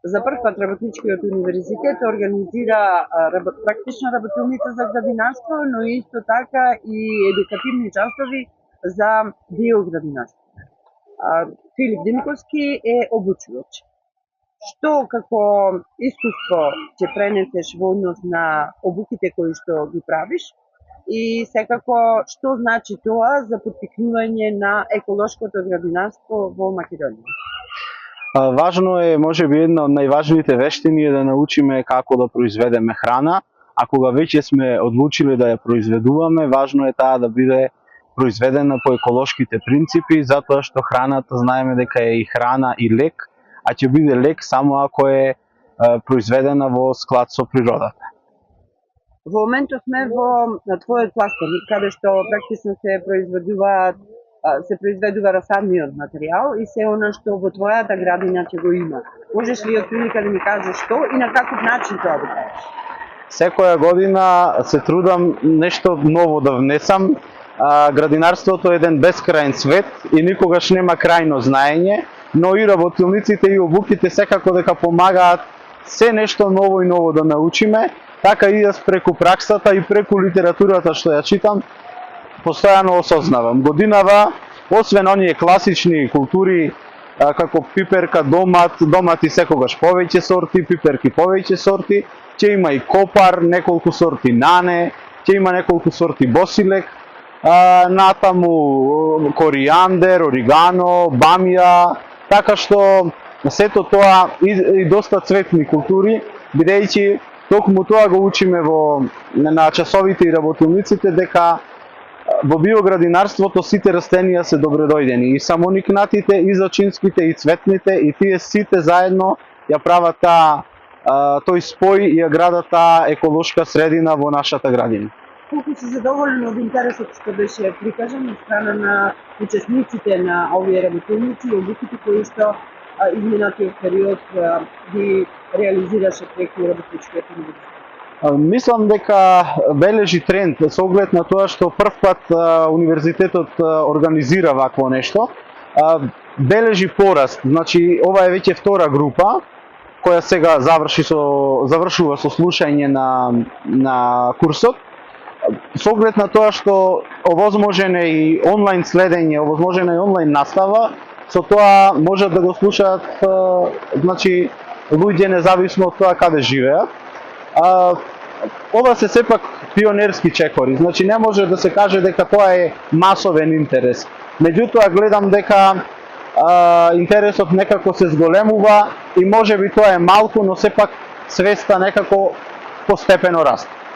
За прв пат Работничкиот универзитет организира практична работилница за градинарство, но исто така и едукативни часови за биоградинарство. Филип Димковски е обучувач. Што како искуство ќе пренесеш во однос на обуките кои што ги правиш и секако што значи тоа за поттикнување на еколошкото градинарство во Македонија? Важно е, можеби една од најважните вештини е да научиме како да произведеме храна, а кога веќе сме одлучили да ја произведуваме, важно е таа да биде произведена по еколошките принципи, затоа што храната знаеме дека е и храна и лек, а ќе биде лек само ако е произведена во склад со природата. Во моментот сме во твојот кластер, каде што практично се произведува расадниот материјал и се она што во твојата градина ќе го има. Можеш ли отприлика да ми кажеш што и на каков начин тоа го правиш? Секоја година се трудам нешто ново да внесам. Градинарството е еден бескрајен свет и никогаш нема крајно знаење, но и работилниците и обуките секако дека помагаат се нешто ново и ново да научиме, така и јас преку праксата и преку литературата што ја читам, постојано осознавам. Годинава, освен оние класични култури, како пиперка, домат и секогаш повеќе сорти, пиперки повеќе сорти, ќе има и копар, неколку сорти нане, ќе има неколку сорти босилек, натаму коријандер, оригано, бамија, така што сето тоа и доста цветни култури, бидејќи токму тоа го учиме на часовите и работилниците, дека во биоградинарството сите растенија се добредојдени, и самоникнатите, и зачинските, и цветните, и тие сите заедно ја прават тој спој и ја градат таа еколошка средина во нашата градина. Колку си задоволен од интересот што беше прикажан од страна на учесниците на овие работилници и обуките кои што изминатиот период ги реализираше преку Работничкиот универзитет? Мислам дека бележи тренд со оглед на тоа што прв пат универзитетот организира вакво нешто. Бележи пораст, значи ова е веќе втора група која сега завршува со слушање на курсот. Со оглед на тоа што овозможен е и онлайн следење, овозможена и онлайн настава, со тоа можат да го слушаат значи луѓе независно од тоа каде живеат. Ова се сепак пионерски чекори, значи не може да се каже дека тоа е масовен интерес. Меѓутоа гледам дека интересот некако се зголемува и можеби тоа е малку, но сепак свеста некако постепено расте.